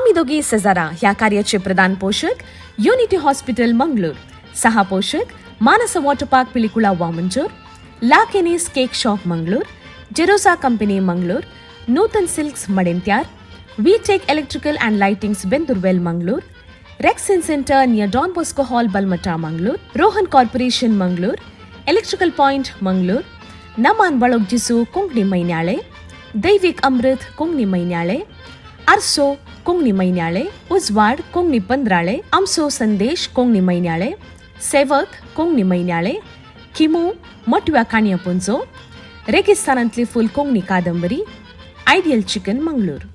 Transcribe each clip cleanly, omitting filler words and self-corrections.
आम्ही दोघी सजारा ह्या कार्याचे प्रधान पोषक युनिटी हॉस्पिटल मंगळूर, सहा पोषक मानस वॉटर पार्क पिलिकुळा वामंजूर, ला केनीस केक शॉप मंगळूर, जेरोसा company Mangalore, Nutan silks Madantyar, V tech electrical and lightings Bendurwell Mangalore, rexine centre near Don Bosco hall Balmatta Mangalore, Rohan corporation Mangalore, electrical point Mangalore, नमान बळोग जिसू कोंकणी मैन्याळे, दैविक अमृत कोंकणी मैन्याळे, आरसो कोंकणी मैन्याळे, उजवाड कोंकणी पंधराळे, आमसो संदेश कोंकणी मैन्याळे, सेवक कोंकणी मैन्याळे, किमू मोटव्या काणया पुंजो, रेगिस्तानांतली फुल कोंकणी कादंबरी, आयडियल चिकन मंगळूर.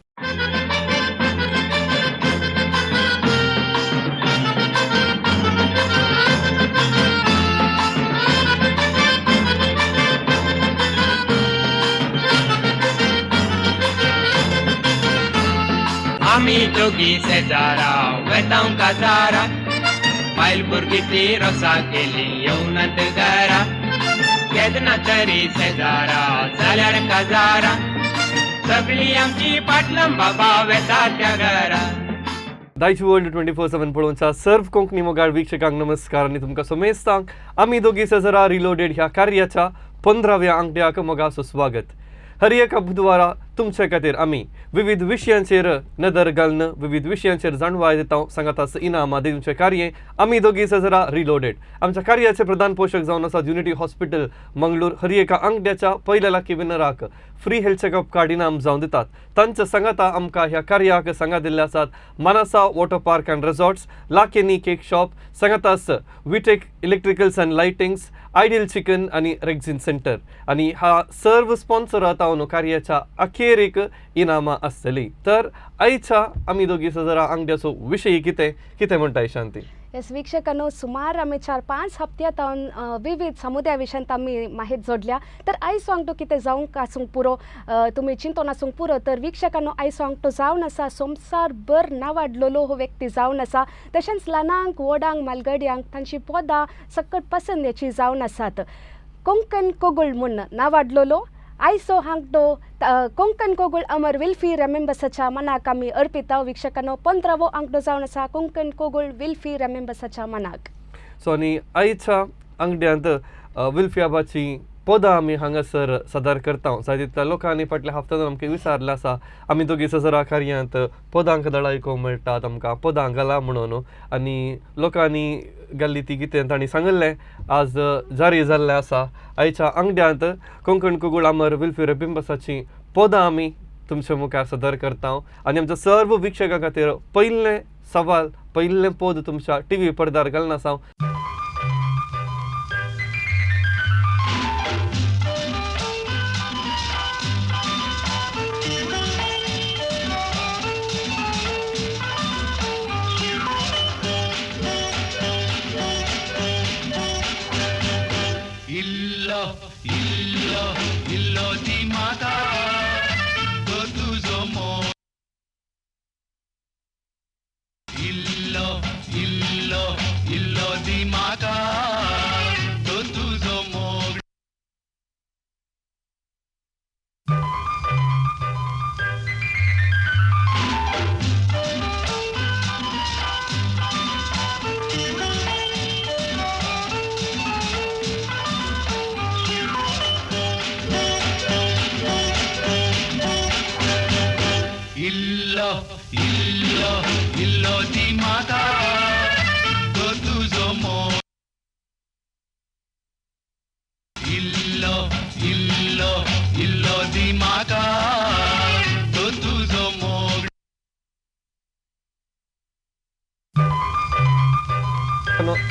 आम्ही दोघी शेजारा वेतांव काजारा, बायल भुरगीची रोसा केली येवनात घरा, केदना तरी शेजारा जाल्यार काजारा, सगळी आमची पाटलम बाबा वेता त्या घरा. दायची वर्ल्ड 24/7 पळोवच्या सर्व कोंकणी मोगाळ वीक्षकांक नमस्कार आणि तुमकां सोमेस्तांक आमी दोगी सजरा रिलोडेड ह्या कार्याच्या 15व्या अंकड्याक मोगाचो स्वागत. हर एका बुधवारा तुमचे खातीर आमी विविध विशयांचेर नदर घालून विविध विशयांचेर जाणवाय दिता सांगाताच इनामां दिवचे कार्य आमी दोगी सजरा रिलोडेड. आमच्या कार्याचे प्रधान पोषक जावन आसात युनिटी हॉस्पिटल मंगळूर. हर एका अंकड्याच्या पयल्या लाकी विनराक फ्री हेल्थ चेकअप कार्ड इनाम जावन दितात. तांचे सांगाता आमकां ह्या कार्याक सांगा दिल्ले आसात मानसा वॉटर पार्क अँड रिसॉर्ट्स, लाकेनी केक शॉप, सांगाताच V tech electricals and lightings, ideal chicken आणि रेक्झिन सेंटर. आणि हा सर्व स्पॉन्सर आतां कार्याच्या अखेर एक इनामां आसतली. तर आयच्या आमी दोगी सजरा अंगड्याचो विशय कितें म्हणटाय शांती? येस वीक्षकांनो, सुमार आमी 4-5 हप्त्यातावन विविध समुदाय विशयांत आमी माहीत जोडल्या. तर आयज सांगतो कितें जावंक आसूंक पुरो, तुमी चिंतून आसूंक पुरो. तर वीक्षकांनो, आयज सांगतो जावन आसा संवसार भर नांवाडलेलो हो व्यक्ती जावन आसा. तशेंच ल्हानांक व्हडांक मालगड्यांक तांची पोदां सकट पसंदीची जावन आसात. कोंकण कोगुळ म्हूण नांवाडलेलो आयचो हांगतो कोंकण कोगुळ अमर विल्फी रेमेंबर्साच्या मनाक आमी अर्पिता. वीक्षकांनो, 15वो अंकडो जावन आसा कोंकण कोगुळ विल्फी रेमेंबर्साच्या मनाक. सो आनी आयच्या अंगड्यांत विल्फी पोदां आमी हांगासर सादर करता. जायत्या लोकांनी फाटल्या हप्त्यान आमकां विचारलें आसा आमी दोगी सजरा कार्यांत पोदांक दळा आयकोंक मेळटात, आमकां पोदां घाला म्हणून. आनी लोकांनी घाल्ली ती कितें तांणी सांगलें आज जारी जाल्लें आसा. आयच्या अंगड्यांत कोंकण कोगुळ अमर विल्फी रेमेंबर्साची पोदां आमी तुमच्या मुखार सादर करता. आनी आमच्या सर्व वीक्षकां खातीर पयलें सवाल, पयलें पोद तुमच्या टीव्ही पडद्यार घालून आसा.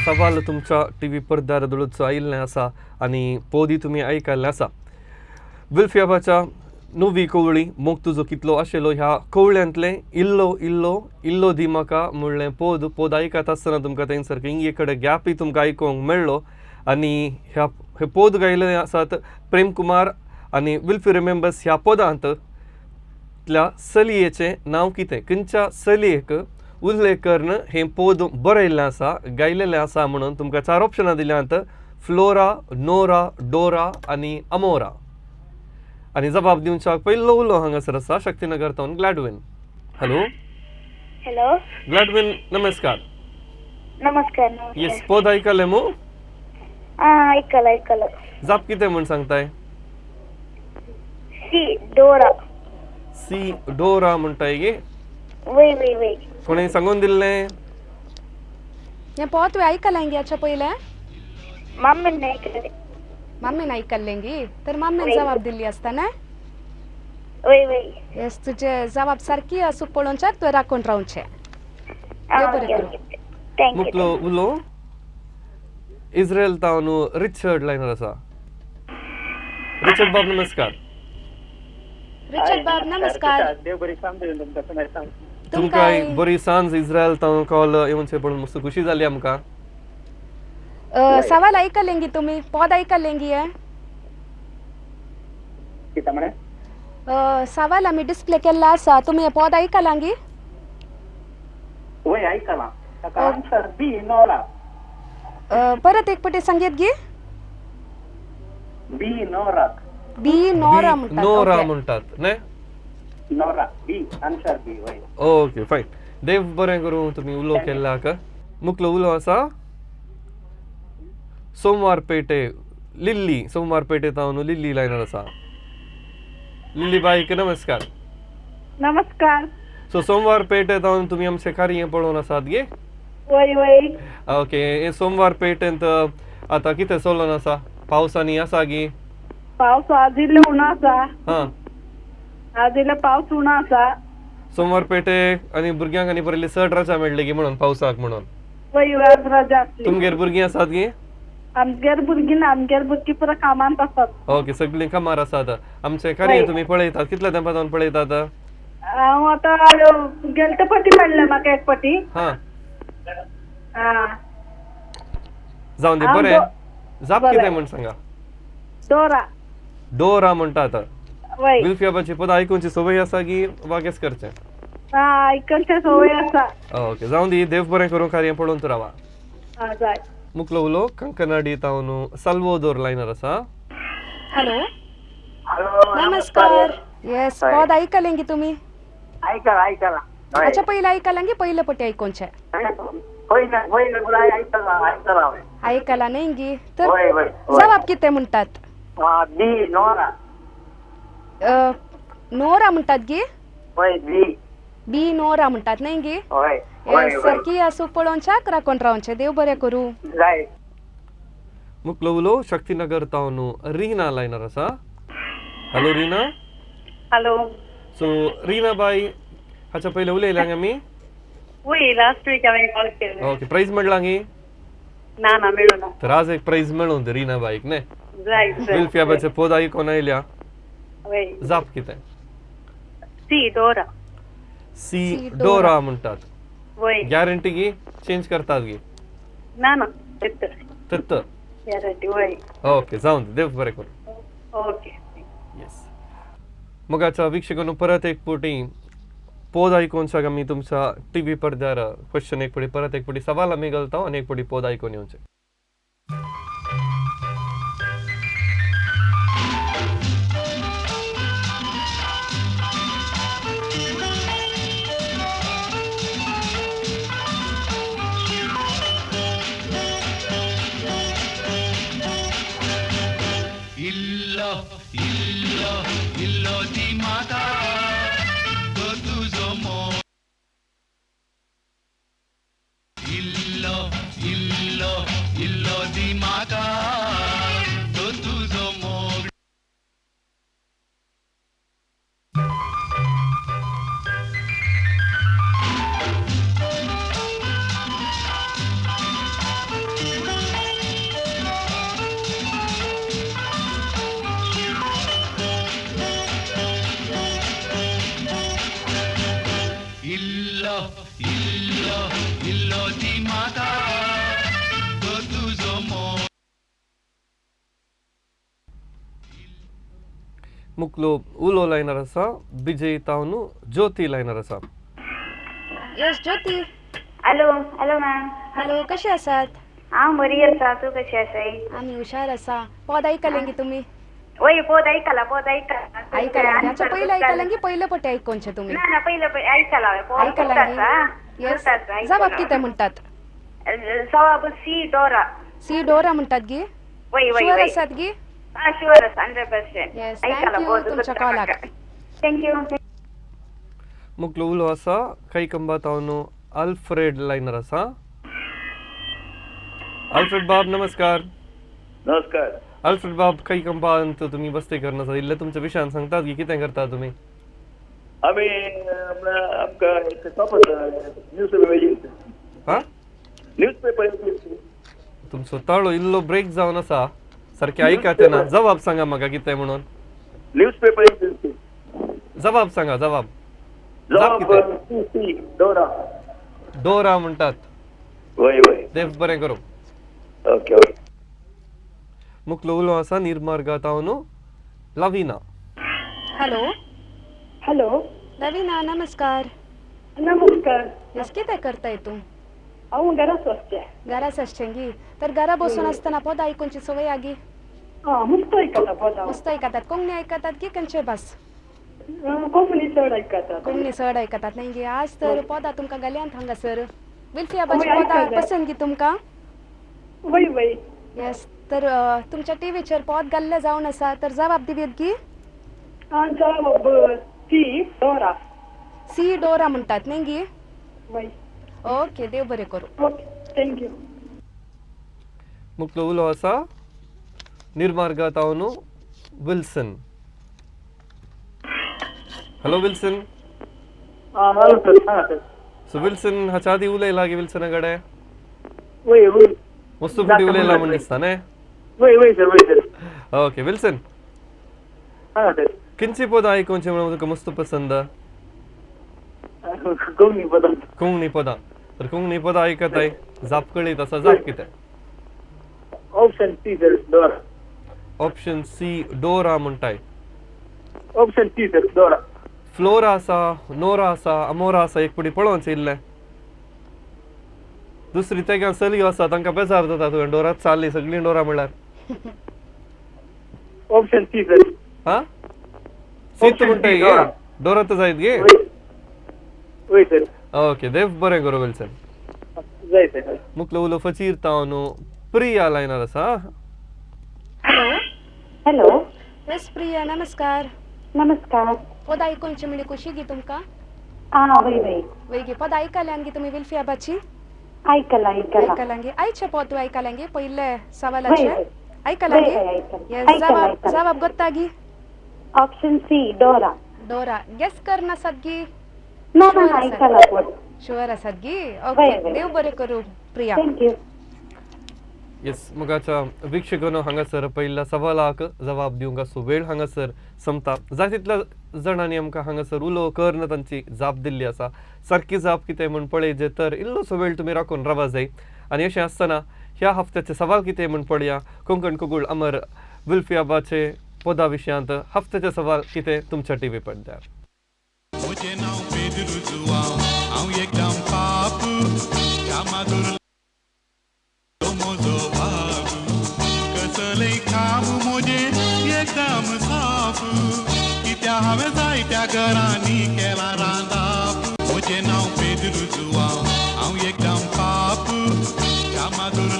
सवाल तुमच्या टीव्ही पडद्यार धुळूच आयिल्लें आसा आनी पोदी तुमी आयकल्लें आसा. विल्फी बाबाच्या नवी कवळी मोग तुजो कितलो आशिल्लो ह्या कवळ्यांतलें इल्लो इल्लो इल्लो दी म्हाका म्हणलें पोद आयकत आसतना तुमकां थंयसर इंगे कडेन गॅपय तुमकां आयकोंक मेळ्ळो. आनी हे पोद गायले आसात प्रेम कुमार. आनी विल्फी रिमेंबर्स ह्या पोदांत चलयेचें नांव कितें, खंयच्या चलयेक उल्लेख करून हें पोद बरयल्लें आसा, गायलेलें आसा म्हणून तुमकां 4 ऑप्शनां दिल्यांत: फ्लोरा, नोरा, डोरा आनी अमोरा. आनी जबाब दिवच्याक पयलो उलो हांगासर आसा शक्तीनगर टावन ग्लॅडविन. हॅलो हॅलो ग्लॅडविन नमस्कार. नमस्कार येस नमस्कार पद ऐकले मू हा ऐकलं जाप कितें म्हण सांगताय. सी डोरा सी डोरा म्हणटाय गे. वय वय वय कोणी सांगून दिल्लें. हें पोत तुवें आयकलें गे हेच्या पयलें. मम्मीन ऐकलं मम्मीन आयकल्लें गी तर मम्मीन वय जबाब दिल्ली आसतना. वय वय येस तुजे जबाब सारकी आसूं पळोवनच्याक तुवें राखून रावचें. देव बरें ओके करूं. ओके थँक्यू मुकलो उलो इस्रायल तावन रिचर्ड लायनर आसा. रिचर्ड बाब नमस्कार. रिचर्ड बाब नमस्कार. देव बरी सांगतो तुमकां समज सांग तुमकां एक बरी सांज इस्रायल तावन कॉल येवनशे पळोवन मस्त खुशी जाली आमकां. सवाल आयकलें गी तुमी पद आयकलें गी हें. कितें म्हणे सवाल आमी डिस्प्ले केल्लो आसा तुमी हें पद आयकलां गी. वय ऐकला ताका आन्सर बी नोरा परत एक पटी सांगेत गी. बी नोरा बी नोरा म्हणटात. नोरा ओके. म्हणटात न्हय. नोरा बी आन्सर बी वय ओके फायन. देव बरें करूं तुमी उलो केल्ल्याक. मुकलो उलो आसा सोमवार पेटे लिल्ली सोमवार पेटे तावन लिल्ली लायनर आसा. लिल्ली बाईक नमस्कार. नमस्कार सो सोमवार पेटे तावन तुमी आमचें कार्य पळोवन आसात गे. वय वय ओके हे सोमवार पेटेंत आतां कितें चलोन आसा. पावसांनी आसा गी. पावस आज इल्लो उणो आसा हां आज इल्लो पावस उणो आसा सोमवार पेटे आनी भुरग्यांक आनी बरेली चड रजा मेळ्ळी गी म्हणून पावसाक म्हणून. वय आज रजा आसली तुमगेर भुरगीं आसात गी. आमगेर भुरगीं ना आमगेर भुरगीं पुरो कामांत आसात. ओके सगळीं कामार आसात. आमचें कार्य तुमी पळयतात कितल्या तेंपा जावन पळयतात. हांव आतां गेलते पटी मेळ्ळें म्हाका एक पटी हां हा जावन दी हांव बरें. जाप बरें. कितें म्हण सांगा. डोरा डोरा म्हणटात. वय विल्फियाबाची पद आयकूनची सवय आसा गी वा गेस करचें. हा आयकलचे सवय आसा ओके जावन दी देव बरें करूं कार्य पळोवन रावा. हा जाय मुकलो उलो कंकनाडी तावन साल्वोदोर लायनर आसा. हॅलो हॅलो नमस्कार. येस पद आयकलें गी तुमी. ऐकला हाच्या पयलीं आयकलां गी पयले पटी आयकोनचें. पयला पयला ऐकला वय आयकलां न्हय गी तर वय वय जबाब कितें म्हणटात. बी नोरा नोरा म्हणटात गी. वय बी बी नोरा म्हणटात न्हय गी. वय वय येस सारकी आसूं पळोवनच्याक राखून रावचें. देव बरें करूं. जाय मुकलो उलो शक्तीनगर तावन रीना लायनर आसा. Hello Reena. Hello so Reena बाई हाच्या पयलीं उलयल्यांग आमी. वय लास्ट वीक हांवें कॉल केल्लें ओके प्रायज मेळ्ळां गी. ना ना मेळूं ना तर आज एक प्रायज मेळून दी रीना बाईक न्हय. जाय विल्फियाबाचे पद आयकोन आयल्या. वय जाप कितें. सी डोरा सी डोरा म्हणटात. वय गॅरंटी गी चेंज करतात गी. ना ना तेत तत्त गॅरंटी वय ओके जावन दी देव बरें करूं. ओके येस मोगाच्या वीक्षकांनो परत एक पोटी पोद आयकोन शाक आमी तुमच्या टीव्ही पडद्यार क्वेश्चन एक पडी परत एक पडी सवाल आमी घालता आनी एक पडी पोद आयकोन येवचें. Illo, illo, illo di mata, go tuzo mo. Illo, illo, illo di mata, go tuzo mo. Illo, illo, illo di mata, go tuzo mo. मुकलो उलो लायनर आसा. बिजय तावन ज्योती लायनर आसा. येस ज्योती. हॅलो हॅलो मॅम हॅलो कशे आसात. हांव बरी आसा तूं कशी आसाय. आमी हुशार आसा. पद आयकलें गी तुमी. वय पोत ऐकाला ऐकायला याच्या पहिले ऐकायला की पहिलं पटे ऐकूनचे तुम्ही ना ना पहिलं ऐकाला ऐकायला येस जबाब किती म्हणतात सवाब सी डोरा सी डोरा म्हणतात गी वय वय शुअर वय असतात गी शुअर 100% येस थँक्यू तुमच्या कॉलाक थँक्यू मुक्लो उलो आसा काही कंबात आवनो अल्फ्रेड लायनर आसा अल्फ्रेड बाब नमस्कार नमस्कार. अल्फ्रेड बाब काही कंबात तुम्ही बसते करणार इल्ले तुमच्या विशयान सांगतात की कितें करता तुम्ही आम्ही आमका एक टॉपर न्यूजपेपर एजन्सी हा न्यूजपेपर एजन्सी तुमचो ताळो इल्लो ब्रेक जावन आसा सारखे ऐकाते ना जबाब सांगा म्हाका कितें म्हणून न्यूजपेपर एजन्सी जबाब सांगा जबाब जॉब सी डोरा डोरा म्हणतात वय वय देव बरें करूं ओके ओके मुक्लो उलो आसा निर्मार्गात आवनो लाविना हॅलो हॅलो रवीना नमस्कार नमस्कार येस किती करताय तू हांव घराच वचचें घराच असचेंगी तर घरा बसून असताना पद ऐकूनची सवय आगी मस्त ऐकता पोत मस्त ऐकतात कोंगणी ऐकतात की कंचे बस कोंकणी चड ऐकता कोंगणी चड ऐकतात नाही गे आज तर पदा तुमकां गल्यांत हांगासर विल्फियाबाची हय, पदा ऐकता. पसंदगी तुमकां वय वय येस तर तुमच्या टीव्हीचेर पद घाल्ले जावन आसा तर जबाब दिवेत की जॉब सी डोरा सी डोरा म्हणतात नाही गी वय ओके देव बरें करूं ओके थँक्यू मुक्लो उलो आसा निर्मार्गात आवनो Wilson hello Wilson hello sir सांगा सर सो विल्सन हाच्या आदी उलयला गे विल्सना कडेन वय वय मस्त फाटी उलयला म्हण दिसता न्ही वय वय सर ओके विल्सन सांगा सर खंयची पदां आयकोनची म्हणून तुका मस्त पसंद कोंकणी पदां कोंकणी पदां तर कोंकणी पदां आयकताय जाप कळीत आसा जाप कितें ऑप्शन सी सर डोरा ऑप्शन सी डोरा म्हणटाय ऑप्शन सी सर डोरा फ्लोरा आसा नोरा आसा अमोरा आसा एक पुडी पळोवचें इल्लें दुसरी तेगा चलयो आसा तांकां बेजार जाता तुवें डोरात चालली सगळीं डोरा म्हणल्यार ऑप्शन सी सर हा सीत Option म्हणटाय C, गे डोरा. डोरात जायत गे वय सर ओके देव बरें करूं विल्सन जाय सर मुक्लो उलो फचीर तावनो प्रिया लायनार आसा हॅलो हॅलो येस प्रिया नमस्कार नमस्कार पद ऐकूनची म्हणजे कशी गी तुमकां वय वय वेगी पद ऐकल्यान गी तुम्ही विल्फियाबाची ऐकला ऐकलांगी आयचे पद तू ऐकलांगी पहिले सवालाचे वय, वय. ऐकलांगी वय, वय, ऐकलं. येस ऐकलं, जबाब ऐकलं. जबाब गोत्तागी ऑप्शन सी डोरा डोरा गेस कर नसत गी ना Sure, ना sir. ऐकला पोत शुअर असत गी वय, ओके वय. देव बरें करूं प्रिया थँक्यू येस मगाच्या वीक्षकांनो हांगासर पहिल्या सवालाक जबाब दिवंक असो वेळ हांगासर संपता जाय तितल्या जाणांनी आमकां हांगासर उलो करन तांची जाप दिल्ली आसा सारकी जाप कितें म्हण पळयजे तर इल्लोसो वेळ तुमी राखून रावा जाय आनी अशें आसतना ह्या हफ्त्याचे सवाल कितें म्हण पळया कोंकण कुगूळ अमर विल्फियाबाचे पदा विशयांत हफ्त्याचे सवाल कितें तुमच्या टीव्ही पडद्यार मुझे नाव पेदरू जुआव हांव एकदम पाप ह्या माधुर मोजो भाग कसलय काम मोजे एकदम साफ कित्या हांवें जायत्या घरांनी केला रांदाप मुझे नाव पेदरू जुआव हांव एकदम पाप ह्या माधुर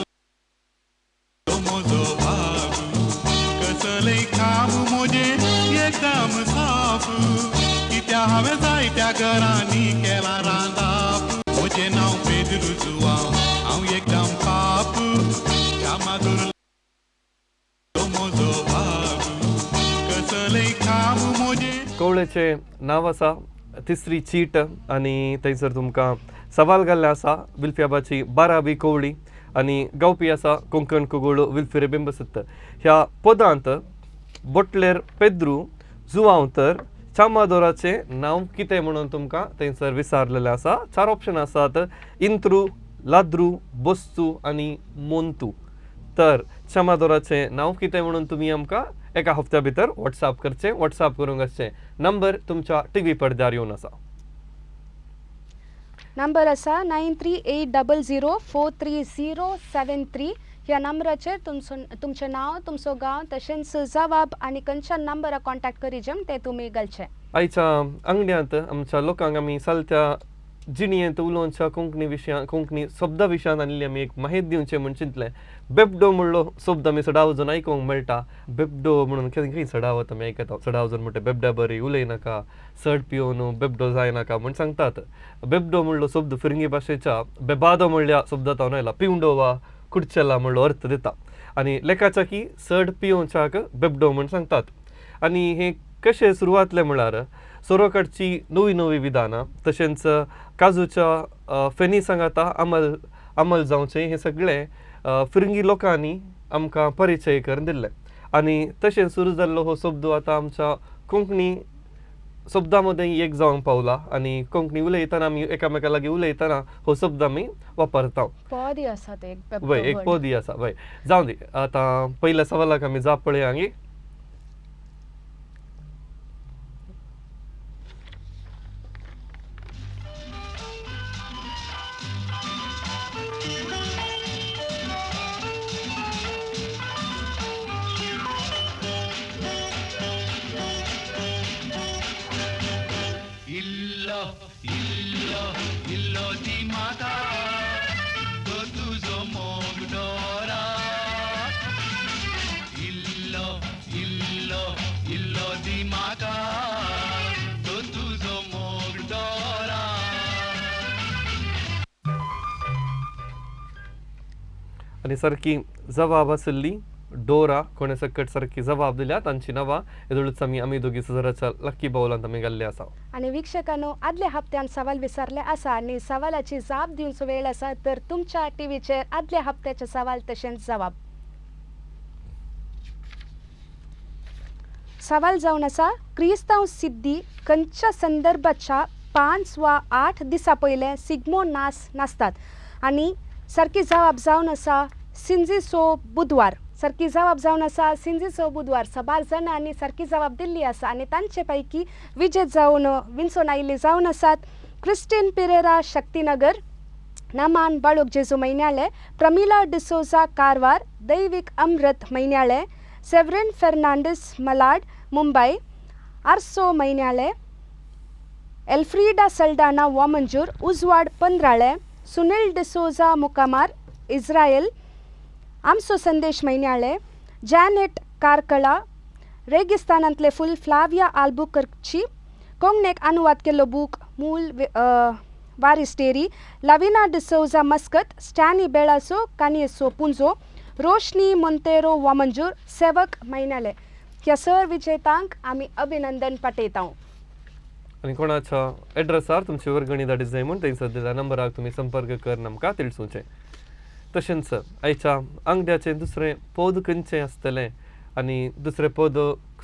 मोजो भाग कसलय काम मोजे एकदम साफ कित्या हांवें जायत्या घरांनी केला रांदाप मुझे नाव पेदरू जुआव हांव एकदम पाप ह्या माधुर मोजो भाग कसलय काम मोजे कवळेचे नाव आसा तिसरी चीट आनी थंयसर तुमकां सवाल घाल्ले आसा विल्फियाबाची 12वी कवळी आनी गावपी आसा कोंकण कुगूळ विल्फिरे बिंबसत्त ह्या पदांत बोटलेर पेद्रू जुवांतर चामादोराचे नांव कितें म्हणून तुमकां थंयसर विचारलेलें आसा 4 ऑप्शन आसात इंत्रू लाद्रू बोस्तू आनी मोंतू तर चामादोराचे नांव कितें म्हणून तुमी आमकां एका हफ्त्या भितर व्हॉट्सॲप करचें व्हॉट्सॲप करूंक आसचें नंबर तुमच्या टीव्ही पडद्यार येवन आसा नंबर आसा 9380043073 ह्या नंबराचेर तुमचें नांव तुमचो गांव तशेंच जबाब आनी खंयच्या नंबराक कॉन्टॅक्ट करीत ते तुमी घालचे. आयच्या अंगड्यांत आमच्या लोकांक आमी चलत्या जिणयेंत उलोवच्या कोंकणी विशयां कोंकणी शब्दा विशयान आनी आमी एक माहिती दिवचें म्हण चिंतलें. बेबडो म्हणलो शब्द आमी सडावजून आयकूंक मेळटा. बेबडो म्हणून खंय सडावत आमी आयकता. सडावजून म्हणटा बेबड्या बरी उलयनाका, सड पिवून बेबडो जायनाका म्हण सांगतात. बेबडो म्हणलो शब्द फिरंगी भाशेच्या बेबादो म्हणल्या शब्दांतल्यान आयला. पिवंडो वा कुडचेला म्हणलो अर्थ दिता. आनी लेखाच्या की सड पिवच्याक बेबडो म्हण सांगतात. आनी हे कशें सुरवातले म्हळ्यार सोरोकडची नवी विधानां तशेंच काजूच्या फेनी सांगाता अमल जावचें हे सगळें फिरंगी लोकांनी आमकां परिचय करून दिल्ले. आनी तशें सुरू जाल्लो हो शब्द आतां आमच्या कोंकणी शब्दां मदीं एक जावंक पावला. आनी कोंकणी उलयतना आमी एकामेका लागीं उलयतना हो शब्द आमी वापरता. पद आसा ते वय एक पदी आसा. वय जावं दी. आतां पयल्या सवालाक आमी जाप पळया हांगी. इल्लो दी म्हाका तो तुजो मोग दोरा. इल्लो दी म्हाका तो तुजो मोग दोरा. आनी सारकी जबाब आसली डोरा कोणे सकट सारकी जबाब दिल्या तांची नांवां येदोळूच आमी दोगी सजराच्या लक्की बावलांत आमी घाल्ले आसा. आणि वीक्षकांनो आदल्या हप्त्यान सवाल विचारले आसा आणि सवालाची जाप दिवचो वेळ आसा तर तुमच्या टीव्हीचेर आदल्या हप्त्याचे सवाल तशेंच जबाब. सवाल जावन आसा क्रिस्तांव सिद्धी खंयच्या संदर्भाच्या 5 वा 8 दिसा पयले सिग्मो नासतात. आणि सारकी जबाब जावन आसा सिंजिसो बुधवार. सारकी जबाब जावन आसा सिंजिसो बुधवार. 7 जाणांनी सारकी जबाब दिल्ली आसा आनी तांचे पैकी विजय जावन विंचून आयिल्ली जावन आसात क्रिस्टीन पिरेरा शक्तीनगर, नामान बाळूक जेजू मैन्याळे, प्रमिला डिसोजा कारवार, दैविक अमृत मैन्याळे, सेवरिन फेर्नांडीस मलाड मुंबई, आर्सो मैन्याळे, एल्फ्रीडा सल्डाना वामंजूर उजवाड पंद्राळे, सुनील डिसोजा मुकामार इस्रायल, आमचो संदेश मैन्याळे, जॅनेट कारकळा, रेगिस्तानांतले फूल फ्लाविया आल्बुकर्ची, कोंकणीक अनुवाद केल्लो बूक मूल वारिस्टेरी, लाविना डिसोजा मस्कत, स्टॅनी बेळासो कानियसो पुंजो, रोशनी मोंतेरो वामंजूर सेवक मैन्याळे. ह्या सर विजेतांक आमी अभिनंदन पाठयता. आनी कोणाच्या एड्रेसार तुमची वर्गणी धाडीत जाय म्हूण थंयसर दिल्या नंबराक तुमी संपर्क करून आमकां तिळसूचें. तशेंच आयच्या अंगड्याचें दुसरें पद खंयचें आसतलें आनी दुसरें पद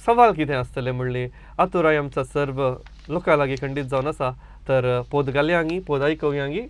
सवाल कितें आसतलें म्हणली आतुराय आमच्या सर्व लोकां लागीं खंडीत जावन आसा. तर पद घालयांगी, पद आयकयांगी.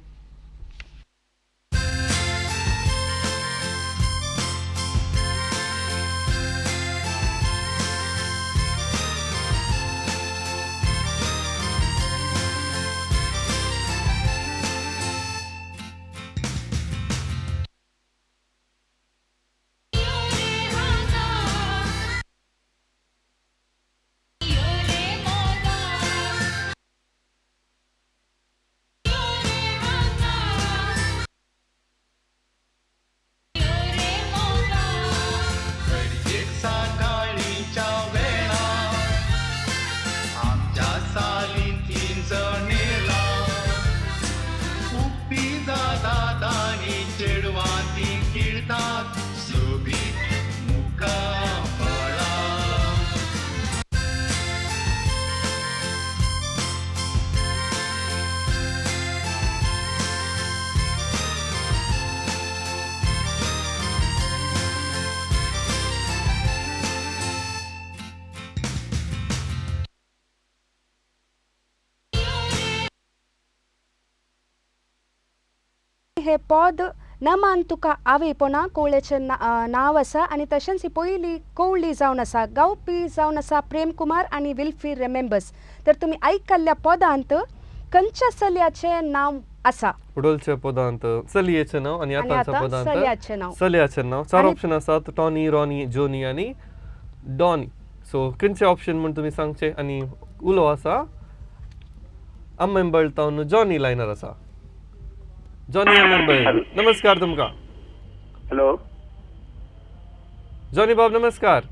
एक सकाळीच्या वेळा आमच्या सालीन 3 जणेला उप्पी जातात आणि चेडवां ती खेळतात सोबीत मुका फळा. हे पद न मान तुका आवेपणा कोवळेचें नांव आसा आनी तशेंच ही पयली कोवळी जावन आसा. गावपी जावन आसा प्रेम कुमार आनी विल्फी रेमेंबर्स. तर तुमी आयकल्ल्या पदांत खंयच्या चलयाचें नांव आसा फुडोलच्या पदांत चलयेचें नांव आनी आनी आतांच्या आतां पदांत चलयाचें नांव चलयाचें नांव. 4 आनी- ऑप्शन आसात, टॉनी, रॉनी, जोनी आनी डॉनी. सो खंयचे ऑप्शन म्हण तुमी सांगचे. आनी उलो आसा आंबेंबळ तावन जॉनी लायनर आसा. जॉनी आंबेंबळ, नमस्कार तुमकां. हॅलो. जॉनी बाब नमस्कार.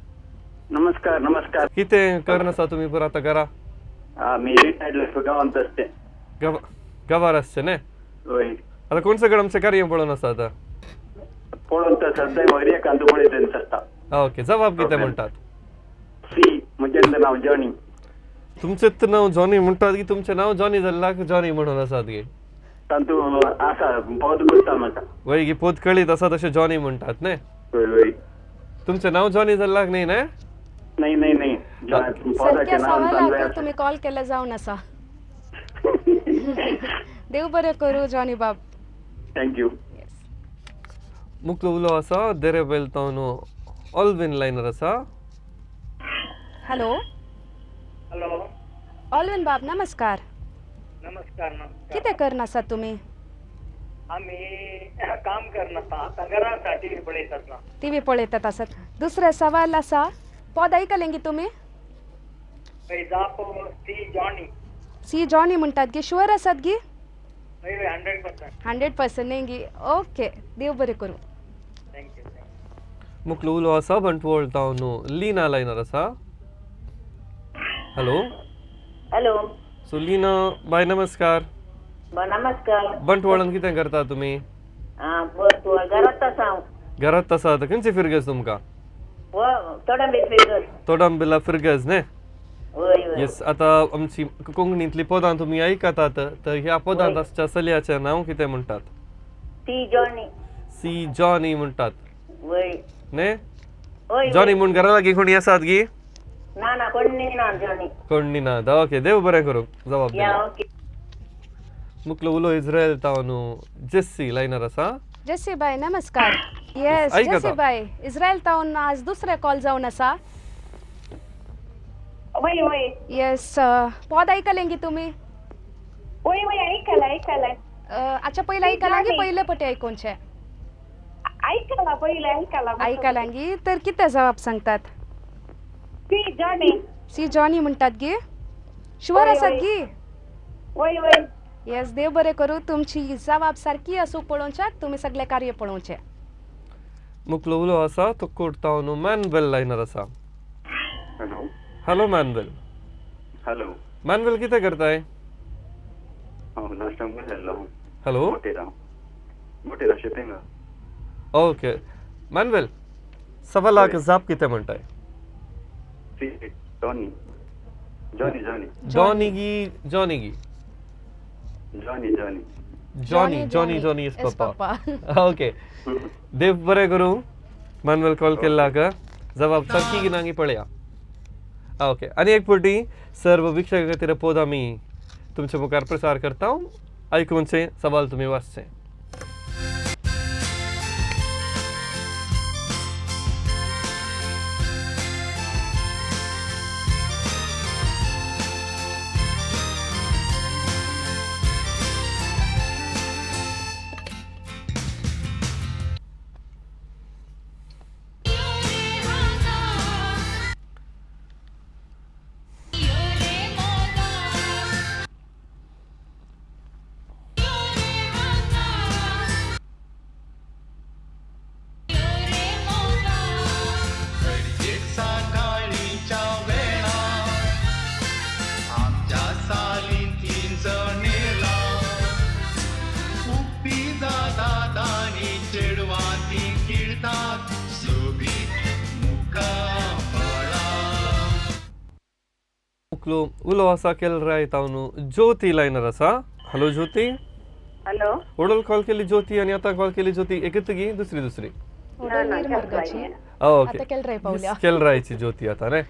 नमस्कार नमस्कार. कितें करनासा तुमी पर आतां घरा? मी रिटायर्ड गावांत असते. गावार आसचे न्ही. होय. आतां कोण सगळें आमचें कार्य पळोवन आसा आतां? पळोवन तर सध्या वयर एकांत पळयत आसता. ओके, जबाब कितें म्हणटात? सी म्हणजे नाव जॉनी. तुमचें नांव जॉनी म्हणटात की तुमचें नांव जॉनी जाल्लां जॉनी म्हणून आसात गे? तातू आसा पद गुस्ता म्हाका. वय गी पोत कळीत आसा तशें जॉनी म्हणटात न्ही. होय होय. तुमचें नांव जॉनी जाल्लां न्ही न्ही? नाही नाही नाही. सारक्या सवालाक तुम्ही कॉल केला जावन आसा. देव बरें करूं जॉनी बाब. थँक्यू. मुख्य उलो आसा देरेबेल तावन ऑल्विन लायनर आसा. Hello hello. ऑल्विन बाब नमस्कार. नमस्कार. कितें करनासा तुमी? आम्ही काम करनासा आता घरासाठी पळयत आसा. टीव्ही पळयतात आसात. दुसरे सवाल आसा. पद आयकलें गी तुमी? जाप सी जॉनी. सी जॉनी म्हणटात गी. शुअर आसात गी? 100%. 100% न्ही गी. ओके, देव बरें करूं. थँक्यू. मुख्य उलो आसा बंटवळ तावन लिना लायनर आसा. हॅलो. हॅलो. सो लिना बाय नमस्कार. नमस्कार. बंटवळान कितें करता तुमी? घरात आसा हांव. घरात आसा. खंयची फिरगज तुमकां? थोडा बेस. तोडांबिला फिरगज न्ही. होय होय. येस. आतां आमची कोंकणींतली पदां तुमी आयकतात तर ह्या पदांत आसच्या चलयाचें नांव कितें म्हणटात? C Johnny. सी जॉनी म्हणटात होय. न्ही. होय. जॉनी म्हूण घरा लागीं कोणी आसात गी? ना कोणी ना जॉनी. कोणी ना. ओके, देव बरें करूं. जबाब दिलो. ओके. मुख्य उलो इज्रायल तावन जेस्सी लायनर आसा. जेसी बाय नमस्कार. येस ऐकता. जेसी बाय इस्रायल तावन आज दुसरे कॉल जावन आसा. होय होय. येस पद आयकलें गी तुमी? होय होय ऐकलाय. अच्छा पयलें आयकलां गी पयले पटी आयकोनचे? ऐकला पहिले आयकलां गी. तर कितें जबाब सांगतात? C Johnny. सी जॉनी म्हणटात गी. शुअर होय, आसात होय. गी? होय होय. येस, देव बरें करूं. तुमची जबाब सारकी आसूं पळोवच्यात तुमी सगळे कार्य पळोवचे. मुख्य उलो आसा तो कोट तावन मॅनवेल लायनर आसा. Hello. Hello Manuel. Hello. Manuel कितें करताय? हांव लास्ट टायम गेल्लो. हॅलो. मोटेरा शेतिंगा. ओके मॅनवेल, सवालाक जाप कितें म्हणटाय? C Johnny. जॉनी. जॉनी गी जॉनी गी? Johnny is papa. ओके, देव बरें करूं. मॅनवेल कॉल केल्लाक जबाब सारकी गिनांगी पळया. ओके, आनी एक फावटी सर्व वीक्षका खातीर पद आमी तुमच्या मुखार प्रसार करता. आयकुनचे सवाल तुमी वाचचे. उलो आसा केलराय तावन ज्योती लायनर आसा. हॅलो ज्योती. हॅलो. ओडोल कॉल केली ज्योती आनी आतां कॉल केली ज्योती. एकच गी दुसरी? मार्गाची. ओके, आता केलराय पावल्या. केलरायची ज्योती आतां न्ही.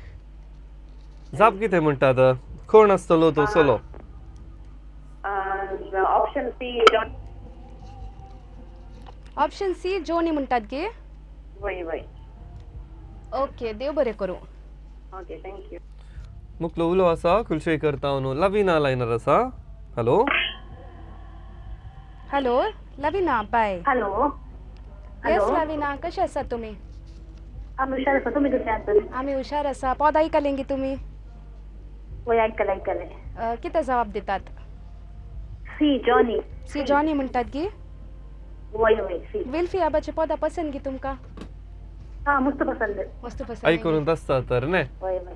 जाप कितें म्हणटात? कोण आसतलो तो सोलो? Option C Johnny. Option C Johnny म्हणटात गे. होय होय. ओके, देव बरें करूं. Okay, thank you. मुख्य उलो आसा कुलशेखर तावन लविना लायनर आसा. हॅलो. हॅलो लविना बाय. हॅलो. Yes hello. लविना, कसे आसात तुम्ही? आम्ही हुशार आसा, तुम्ही कसे आहात? आम्ही हुशार आसा. पद आयकलें गी तुमी? वय आयकलें. कितें जबाब दितात? C Johnny. सी जॉनी म्हणटात गी. वय वय सी. विल्फी आबाचे पदां पसंद गी तुमकां? हा मस्त पसंद. मस्त पसंद. ऐकून आसता तर न्ही. वय वय.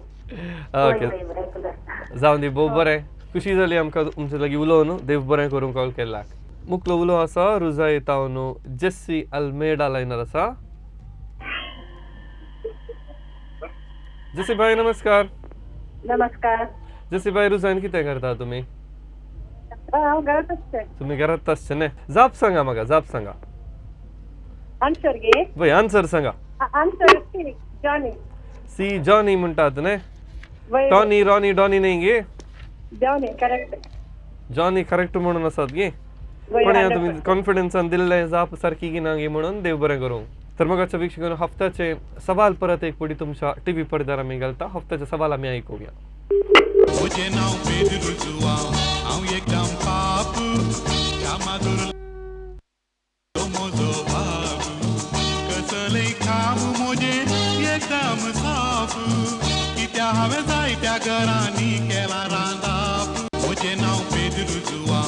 ओके ऐकलं. जावन दी भोव बरें. खुशी जाली आमकां तुमचे लागीं उलोवन. देव बरें करूं कॉल केल्ल्याक. मुखलो उलो आसा रुजाई तावन जेस्सी अल्मेडा लायनर आसा. जेसी बाई नमस्कार. नमस्कार. जेसी बाई रुजाईन कितें करता तुमी? हांव घरांत आसता. तुम्ही घरात आसचे न्ही. जाप सांगा म्हाका, जाप सांगा. आन्सर गे. वय आन्सर सांगा. Answer C Johnny. C Johnny म्हणटात न्ही. वय टॉनी रॉनी डॉनी नाही गे. Johnny correct. जॉनी करेक्ट म्हणून आसात गे. पण या तुम्ही कॉन्फिडन्सान दिल्ले जाप सारखी की ना गे म्हणून देव बरें करूं. तर मगाच्या वीक्षकांनो हफ्त्याचे सवाल परत एक पडी तुमच्या टीव्ही पडद्यार आमी घालता. हफ्त्याचे सवाल आमी आयकुया. मुझे नाव पेदरू जुआ हांव एकदम पाप कामादुर मोजो बाबू कसलय काम मोजे एकदम साफ कित्या हांवें जायत्या घरांनी केला रांदाप. मुझे नाव पेदरू जुआ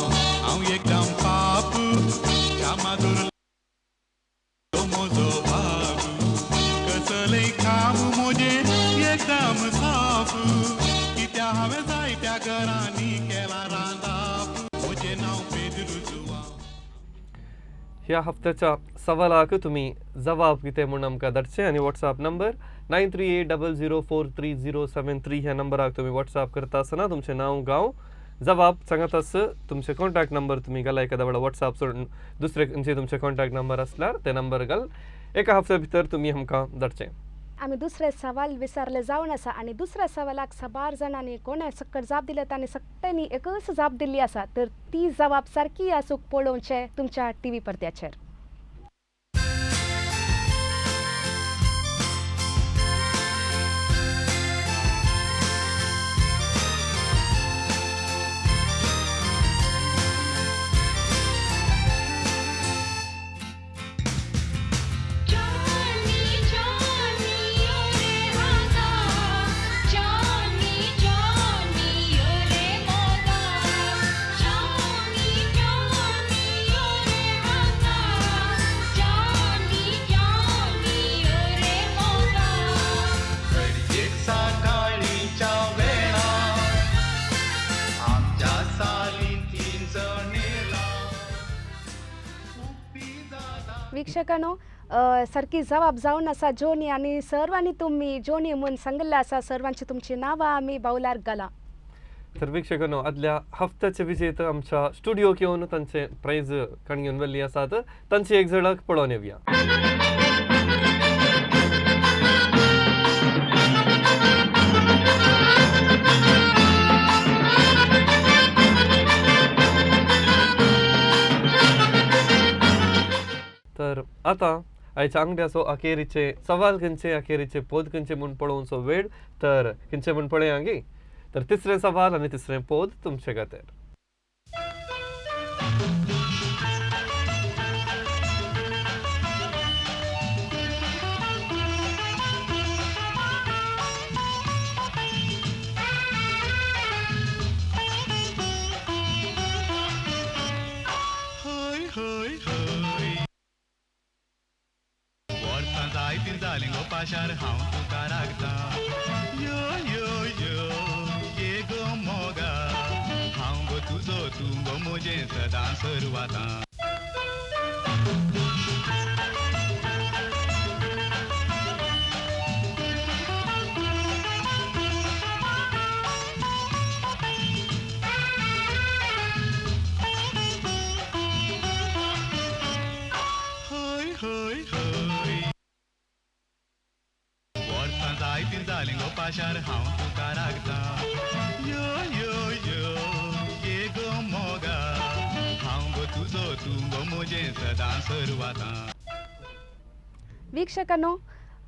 हांव एकदम पाप कामादुर मोजो बाबू कसलय काम मोजे एकदम साफ कित्या हांवें जायत्या घरांनी केला रांदाप. मुझे नाव पेदरू जुआ. ह्या हफ्त्याच्या सवालाक तुम्ही जबाब कितें म्हूण आमकां धाडचे आनी व्हॉट्सॲप नंबर 9380043073 ह्या नंबराक तुम्ही व्हॉट्सॲप करता आसतना तुमचें नांव गांव जबाब सांगत आस. तुमचे कॉन्टॅक्ट नंबर तुम्ही घाला. एखाद्या वेळा व्हॉट्सॲप सोडून दुसरे खंयचे तुमचे कॉन्टॅक्ट नंबर असल्यार ते नंबर घाल. एका हफ्त्या भितर तुम्ही आमकां धाडचे. आम्ही दुसरे सवाल विचारले जावन आसा आणि दुसऱ्या सवालाक 12 जाणांनी कोणे सक्कट जाप दिलेत आणि सगळ्यांनी एकच जाप दिल्ली आसा. तर ती जबाब सारकी आसूक पळोवचे तुमच्या टीव्ही पडद्याचेर. वीक्षकांनो सारकी जबाब जावन आसा जोनी आणि सर्वांनी तुम्ही जोनी म्हणून सांगिल्ले आसा. सर्वांची तुमची नांवां आमी बावलार घाला. तर वीक्षकांनो आदल्या हफ्त्याचे विजेते आमच्या स्टुडिओक येवन तांचे प्राइज काण घेवन व्हेल्ली आसात. तांची एक झलक पळोवन येवया. तर आता आयच्या अंगड्याचो अखेरीचे सवाल खंयचे अखेरीचे पोद खंयचे म्हूण पळोवचो वेळ. तर खंयचे म्हूण पळया गे. तर तिसरे सवाल आनी तिसरें पोद तुमचे खातीर. होय होय होय वर्सां जायतीं जालीं गो पाशार हांव तुका राखता. यो यो यो ये गो मोगा हांव गो तुजो तूं गो म्हजें सदां सर्वातां. होय होय होय वर्सां जायतीं जालीं गो पाशार हांव तुका राखता. यो यो यो ये गो मोगा हांव गो तुजो तूं गो म्हजें सदां सर्वातां. वीक्षकांनो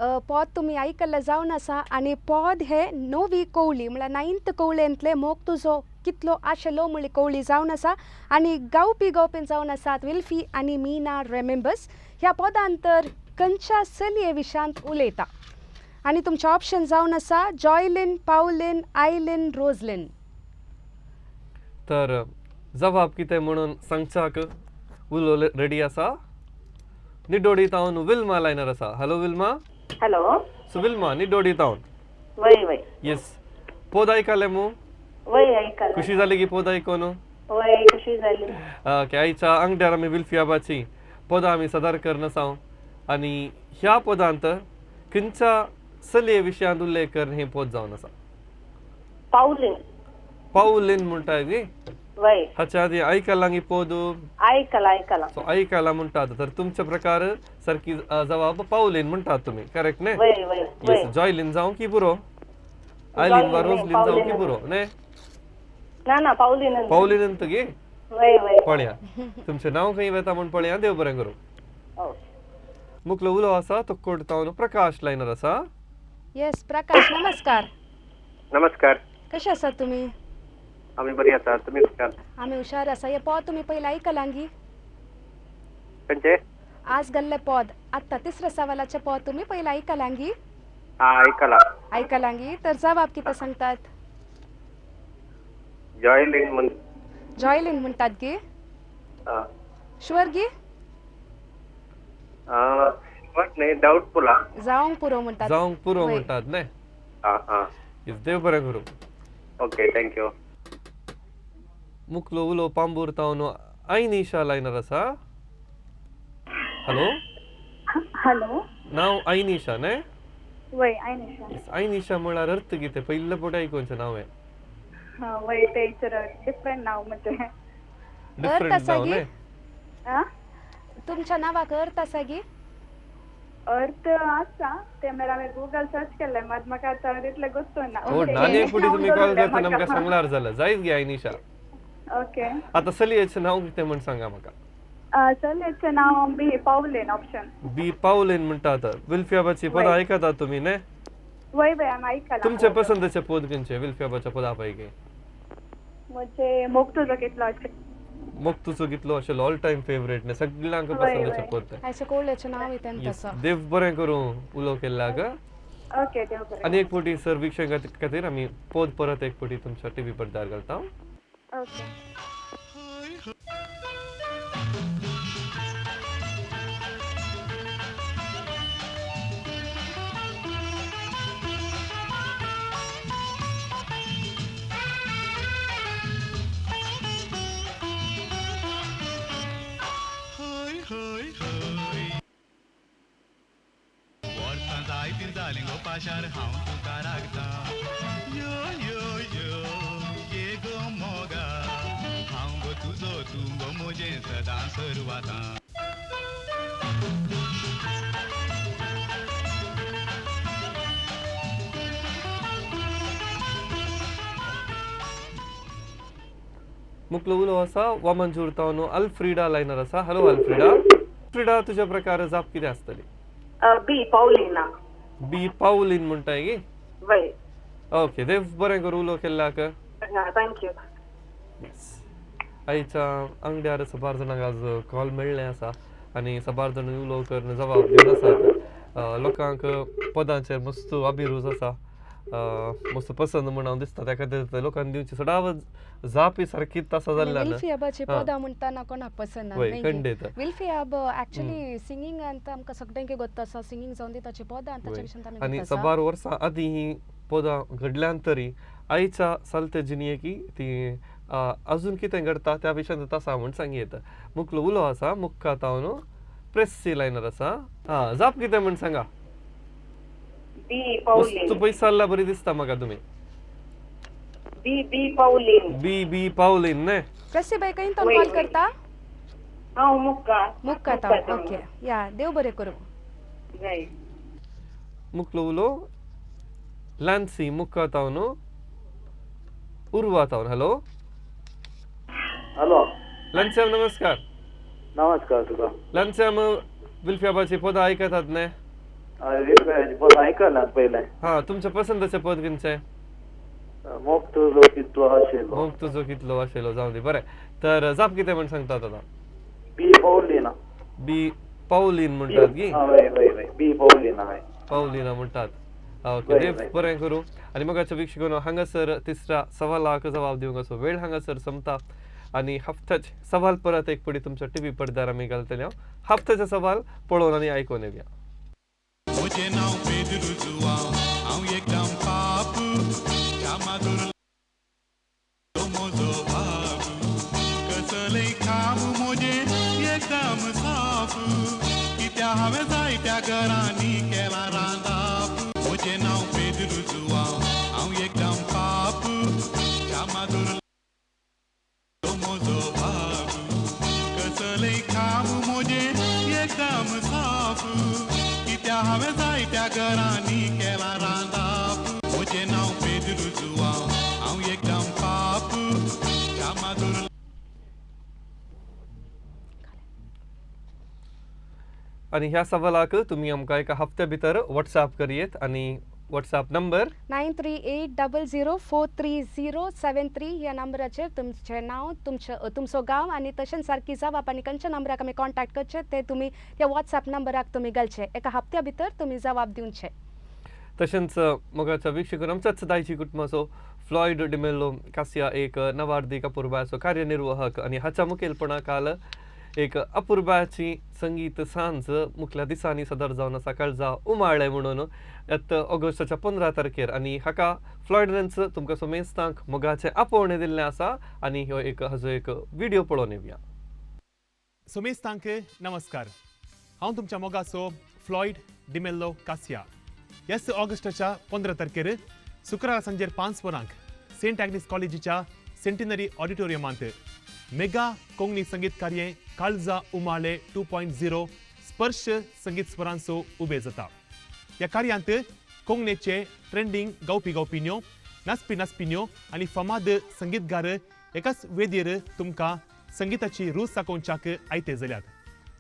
पद तुम्ही आयकल्लें जावन आसा आनी पद हे नवी कवळी म्हळ्यार 9th कवळेंतले मोग तुजो कितलो आशेलो म्हणली कवळी जावन आसा आनी गावपी जावन आसात विल्फी आनी मीना रेमेंबर्स. ह्या पदान तर खंयच्या चलये विशयांत उलयता आनी तुमचे ऑप्शन जावन आसा जॉयलिन, पावलिन, आयलिन, रोजलिन. तर जबाब कितें म्हणून सांगच्याक उलो रेडी आसा. निडोडी तावन विल्मा लायनर आसा. Hello Wilma. Hello. So Wilma Nidodi तावन. वय वय येस. पोद आयकले मू. वय ऐकलं. खुशी जाली की पोद आयकोन. वय खुशी झाली. ओके. आयच्या अंगड्यार आमी विल्फियाबाची पदां आमी सादर करन आसा आनी ह्या पदांत खंयच्या चलये विशयांत उल्लेख करन हें पद जावन आसा. पावलिन. पावलिन म्हणटात न्ही. वय हाच्या आदी आयकलां ही पद. ऐकला. सो आयकला म्हणटात तर तुमचे प्रकार सारकी जबाब पावलिन म्हणटात तुमी. करेक्ट न्ही. वय वय वय. येस. जॉयलिन जावं की पुरो. आयलिन वा रोजलिन जावं की पुरो न्ही. ना पावलिन. पावलिन तुगे. वय वय. पळया तुमचें नांव खंय वेता म्हूण पळया. देव बरें करूं. हो. मुखलो उलो आसा तो कोडतावन प्रकाश लायनर आसा. येस प्रकाश नमस्कार. नमस्कार. कशे आसात तुमी. आम्ही बरी आसा. तुम्ही कशे आहात? आमी हुशार आसा. हे पद तुमी पयलीं आयकलां गी. खंयचे? आज गल्ले पद आत्ता तिसऱ्या सवालाचे पद तुमी पयलीं आयकलां गी. हा ऐकला. आयकलां गी. तर जबाब कितें सांगतात. जॉयलिन म्हण. जॉयलिन म्हणटात गी. हा. शुअर गी. बट नाही डाऊटफुल. जावंक पुरो म्हणटात. जावंक पुरो वय. म्हणटात न्ही. हा हा. येस. देव बरें करूं. Okay thank you. मुखलो उलो पांबूर तावन आयनिशा लायनर आसा. हॅलो. हॅलो. नांव आयनिशा न्ही. वय आयनिशा. येस. आयनिशा म्हळ्यार अर्थ कितें पयले पोट आयकोनचें नांव हें. वय ते डिफरंट नाव म्हणजे. डिफरंट आसा नांव गी? न्ही. तुमच्या नावाक अर्थ आसा गी. अर्थ आसा ते मेरा हांवें गुगल सर्च केल्लें मात म्हाका आतां तितलें गुस्तूना. हो नाने फुडें तुमी कॉल करतना आमकां सांगल्यार जालें. जायत गे आयनिशा. ओके. आतां चलयेचें नांव कितें म्हण सांगा म्हाका. चलयेचें नाव बी पावलिन ऑप्शन. बी पावलिन म्हणटात. विल्फियाबाची पदां आयकतात तुमी न्ही. वय वय हांवें आयकलां. तुमचे पसंतीचे पद खंयचे विल्फियाबाच्या पदां पैकी. म्हणजे मोग तुजो कितलो अशें. मोग तुजो कितलो आशिल्लो ऑल टायम फेवरेट न्ही. सगळ्यांक पसंतीचे पद ते. आयचे कवळेचें नाव तें येस. आसा. देव बरें करूं उलो केल्ल्याक. ओके देव बरें. आनी एक फावटी सर वीक्षकां खातीर आमी पद परत एक फावटी तुमच्या टीव्ही पडद्यार घालता. ओके. वर्सां जायतीं जालीं गो पाशार हांव तुका राखता. यो यो यो ये गो मोगा हांव गो तुजो तूं गो म्हजें सदां सर्वातां. मुखलो उलो आसा वामनजूर तावन अल्फ्रिडा लायनर आसा. हॅलो अल्फ्रिडा. अल्फ्रिडा तुज्या प्रकार जाप कितें आसतली. बी पावलिना. बी पावलिन म्हणटाय गी. वय. ओके. देव बरें करूं उलो केल्ल्याक. थँक्यू. आयच्या अंगड्यार सबार जाणांक आज कॉल मेळ्ळे आसा आनी सबार जाण उलो करून जबाब दिवन आसात. लोकांक पदांचेर मस्त अभिरूच आसा. मस्त पसंद म्हण हांव दिसता त्या खातीर लोकांनी दिवची सदां जापी सारकीच आसा जाल्ल्यान. विल्फियाबाची पदां म्हणटाना कोणाक पसंद वय ना. खंडीत. विल्फियाब एक्चुअली सिंगिंगांत आमकां सगळ्यांक गोत आसा. सिंगिंग जावन दी ताची पदां ताच्या विशयांत आमी आनी गोत आसा. सबार वर्सां आदीं ही पदां घडल्यान तरी आयच्या चलते जिणेकी ती अजून कितें घडटा त्या विशयांत आसा म्हूण सांगीत. मुखलो उलो आसा मुख्खा तावन प्रेसी लायनर आसा. जाप कितें म्हूण सांगा. बी पावलिन. तू पयस जाल्ल्या बरी दिसता म्हाका तुमी. बी पावलिन. बी पावलिन न्ही. प्रसी बाई खंय तो कॉल करता. हांव मुक्का. मुक्का तावन. ओके. या देव बरें करूं. वय. मुखलो उलो लॅन्सी मुख्खा तावन उर्वा तावन. Hello hello. लॅन्स्याम नमस्कार. नमस्कार तुका. लॅन्स्याम विल्फियाबाची पदां आयकतात न्ही. रेल्वे पद ऐकला पहिले हा तुमच्या पसंतीचे पद खंयचे मोग तुझो कितलो आशिल्लो मग तुझो कितलो आशिल्लो जाऊ दे बरें तर जाप कितें म्हण सांगतात आता बी पौलिना बी पावलीन म्हणटात की हय हय हय बी पौलिना हय पावलीना म्हणटात ओके बरें, देव बरें. बरें करूं आनी मगाच्या वीक्षकांनो हांगासर तिसऱ्या सवालाक जबाब दिवंक असो वेळ हांगासर संपता आनी हफ्त्याचे सवाल परत एक पडी तुमच्या टीव्ही पडद्यार आमी घालतले हफ्त्याचे सवाल पळोवन आनी आयकून येवया मुझे नाव पेदरू जुआ हांव एकदम पाप कामादुर मोजो बाबू कसलय काम मोजे एकदम साफ कित्या हांवें जायत्या घरांनी केला रांदाप मुझे नाव पेदरू जुआ हांव एकदम पाप कामादुर मोजो बाबू कसलय काम मोजे एकदम साफ कित्या हांवें जायत्या घरांनी केला रांदाप मुझे नाव पेदरू जुआ हांव एकदम पाप कामादुर आनी ह्या सवालाक तुमी आमकां एका हफ्त्या भितर व्हॉट्सॲप करियेत आनी व्हॉट्सॲप नंबर 9380004373 ह्या नंबराचेर तुमचें नांव तुमचो गांव आनी तशेंच सारकी जाप आनी खंयच्या नंबराक आमी कॉन्टॅक्ट करचे ते तुमी त्या व्हॉट्सॲप नंबराक तुमी घालचे एका हप्त्या भितर तुमी जबाब दिवचे तशेंच मोगाच्या वीक्षकान आमच्याच दायची कुटुंबाचो फ्लॉयड डिमेलो कासिया एक नवार्दीक अपुर्बाचो कार्यनिर्वाहक आनी हाच्या मुखेलपणा काल एक अपुर्बाची संगीत सांज मुखल्या दिसांनी सदर जावन आसा काळजा उमाळे म्हणून येत ऑगस्टाच्या 15 तारखेर आनी हाका फ्लॉयडनच तुमकां सोमेस्तांक मोगाचे आपोवणे दिल्लें आसा आनी ह्यो एक हाजो एक व्हिडिओ पळोवन येवया सोमेस्तांक नमस्कार हांव तुमच्या मोगाचो फ्लॉयड डिमेल्लो कासिया ह्याच ऑगस्टाच्या 15 तारखेर शुक्रारा सांजेर 5 वरांक सेंट ॲग्नीस कॉलेजीच्या सेंटिनरी ऑडिटोरियमांत मेगा कोंकणी संगीत कार्य काळजा उमाळे 2.0 स्पर्श संगीत स्वरांचो उबे जाता ह्या कार्यांत कोंकणीचे ट्रेंडिंग गावपिन्यो नाचपिन्यो आनी फामाद संगीतगार एकाच वेदीर तुमकां संगीताची रूच दाखोवच्याक आयते जाल्यात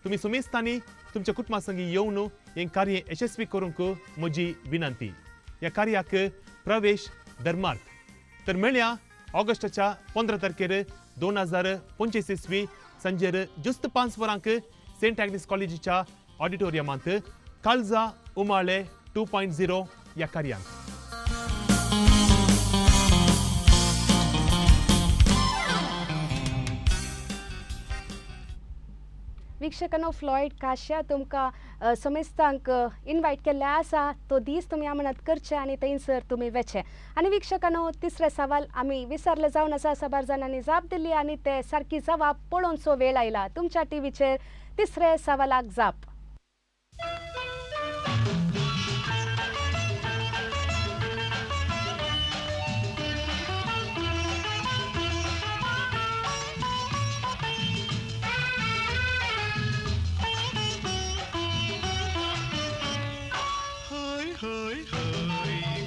तुमी सुमेस्तांनी तुमच्या कुटुंबा संगी येवन हें कार्य यशस्वी करूंक म्हजी विनंती ह्या कार्याक प्रवेश धर्मार्थ तर मेळया ऑगस्टाच्या 15 तारखेर 2025 इसवी सांजेर जुस्त 5 वरांक सेंट ॲग्नीस कॉलेजीच्या ऑडिटोरियमांत काळजा उमाळे 2.0 ह्या कार्यांत वीक्षकांनो फ्लॉयड काशिया तुमकां समेस्तांक इन्वायट केल्ले आसा तो दीस तुमी आमणात करचे आनी थंयसर तुमी वेचे आनी वीक्षकांनो तिसरे सवाल आमी विसरले जावन आसा साबार जाणांनी जाप दिली आनी ते सारकी जबाब पळोवनचो वेळ आयला तुमच्या टीव्हीचेर तिसरे सवालाक जाप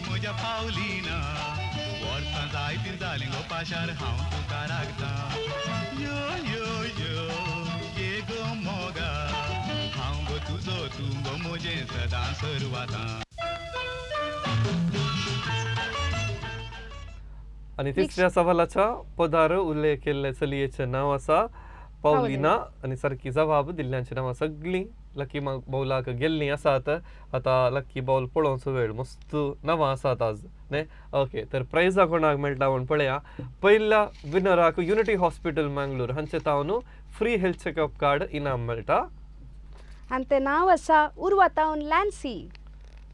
म्हज्या पावलीना वर्सां जायतीं जालीं गो पाशार हांव तुका राखता यो यो यो ये गो मोगा हांव गो तुजो तूं गो म्हजें सदां सर्वातां आनी तिसऱ्या सवालाच्या पदार उल्लेख केल्ले चलयेचें नांव आसा पावलिना आनी सारकी जबाब दिल्ल्यांची नांवां सगळीं लकी बाउलाक गेल्लीं आसात आतां लकी बाउल पळोवचो वेळ मस्त नांवां आसात आज न्ही ओके तर प्रायझा कोणाक मेळटा म्हण पळया पयल्या विनराक युनिटी हॉस्पिटल मंगळूर हांचे तावन फ्री हेल्थ चेकअप कार्ड इनाम मेळटा आनी तें नांव आसा उर्वा तावन लॅन्सी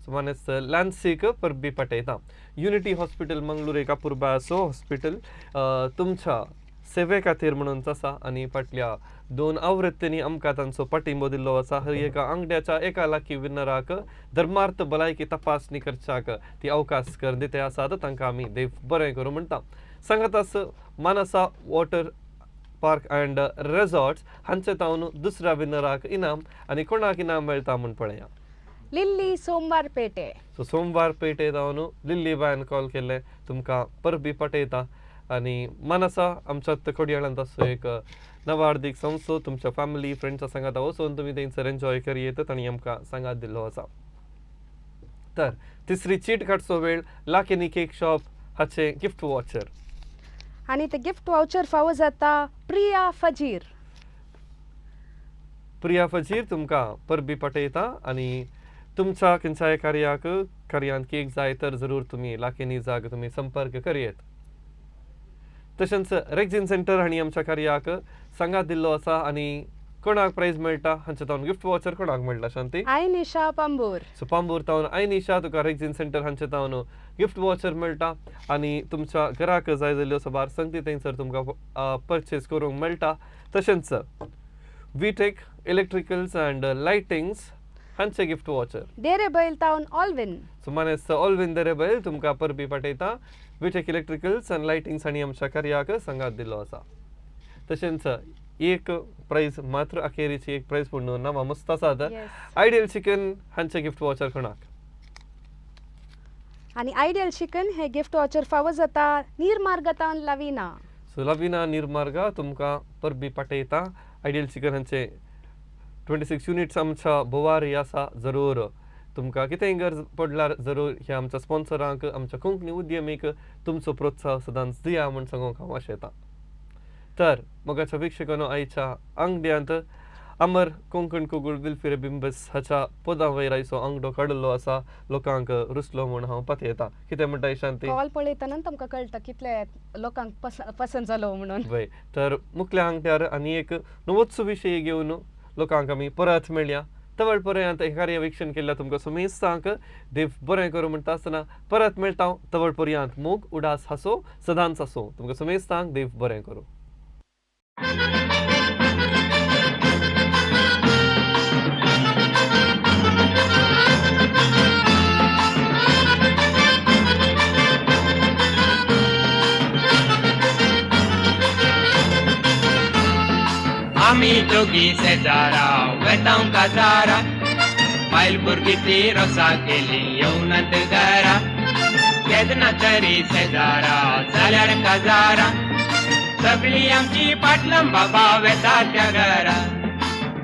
मानेस लॅन्सीक परबी पटयता युनिटी हॉस्पिटल मंगळूर एक अपुर्बाचो हॉस्पिटल तुमच्या सेवे खातीर म्हणूनच आसा आनी फाटल्या 2 आवृत्तींनी आमकां तांचो पाठिंबो दिल्लो आसा हर एका अंगड्याच्या 1 लाखी विनराक धर्मार्थ भलायकी तपासणी करच्याक ती अवकाश कर दिते आसात तांकां आमी देव बरें करूं म्हणटा सांगात आस मानसा वॉटर पार्क अँड रेजॉर्ट्स हांचे तावन दुसऱ्या विनराक इनाम आनी कोणाक इनाम मेळटा म्हण पळया लिल्ली सोमवार पेटे सो सोमवार पेटे जावन लिल्ली बायन कॉल केल्ले तुमकां परबी पटयता आनी मानसा आमच्यात खोडयाळ्यांत असो एक नवार्दीक संवसो तुमच्या फॅमिली फ्रेंड्सा सांगात वचून तुमी थंयसर एन्जॉय करियेत तांणी आमकां सांगात दिल्लो आसा तर तिसरी चीट काडचो वेळ लाकेनी केक शॉप हाचे गिफ्ट वॉचर. आणि ते गिफ्ट वाउचर फावो जाता प्रिया फजीर. प्रिया फजीर तुमकां परबी पटयता आनी तुमच्या खंयच्याय कार्यांत केक जाय तर जरूर तुमी लाकेनी जाग तुमी संपर्क करयेत. तशेंच रेक्झिन सेंटर हांणी आमच्या कार्याक सांगात दिल्लो आसा आनी कोणाक प्राइज मेळटा हांचे तावन गिफ्ट वॉचर कोणाक मेळटा शांती? आय निशा पांबूर. सो पांबूर तावन आय निशा तुका रेक्झिन सेंटर हांचे तावन गिफ्ट वॉचर मेळटा आनी तुमच्या घराक जाय जाल्ल्यो सबार संगती थंयसर तुमकां परचेस करूंक मेळटा. तशेंच विटेक इलेक्ट्रिकल्स अँड लायटिंग्स हांचे गिफ्ट वॉचर. डेरे बैल टावन ऑलविन. सो मानेस्त ऑलविन दरेबैल तुमकां परबी पटयता. विटेक इलेक्ट्रिकल्स अँड लायटिंग्स हांणी आमच्या कार्याक सांगात दिल्लो आसा. तशेंच एक प्राइज मात्र अखेरीची एक प्राइज पूण नांवां मस्त आसात. आयडियल चिकन हांचे गिफ्ट वॉचर कोणाक? आणि आयडियल चिकन हे गिफ्ट वाउचर फावो जाता निर्मार्ग टावन लविना. सो लविना निर्मार्गा तुमकां परबी पटयता. आयडियल चिकन हांचे 26 युनिट्स आमच्या बोवारी आसा. जरूर तुमकां कितेंय गरज पडल्यार जरूर ह्या आमच्या स्पॉन्सरांक आमच्या कोंकणी उद्यमीक तुमचो प्रोत्साह सदांच दिया म्हूण सांगूंक हांव आशेता. तर मोगाच्या वीक्षकांनो आयच्या अंगड्यांत अमर कोंकण कुगूळ विल्फिरे बिंबस हाच्या पदां वयर आयचो अंगडो काडिल्लो आसा. लोकांक रुसलो म्हूण हांव पतयता. कितें म्हणटाय शांती? कॉल पळयतना तुमकां कळटा कितले लोकांक पसंद जालो म्हणून. वय तर मुखल्या अंगठ्यार आनी एक नवोच विशय घेवन लोकांक आमी परत मेळया. तवळ पर्यंत हे कार्य वीक्षण केल्या तुमकां सुमेस्तांक देव बरें करूं म्हणटा आसतना परत मेळटा. तवळ पर्यंत मोग उडास हांसो सदांच आसो. तुमकां सुमेस्तांक देव बरें करूं. आमी दोगी शेजारा वेतांव काजारा बायल भुरगी ती रोसा केली येवनात घरा केदना तरी शेजारा जाल्यार काजारा सगळी आमची पाटलम बाबा वेता त्या घरा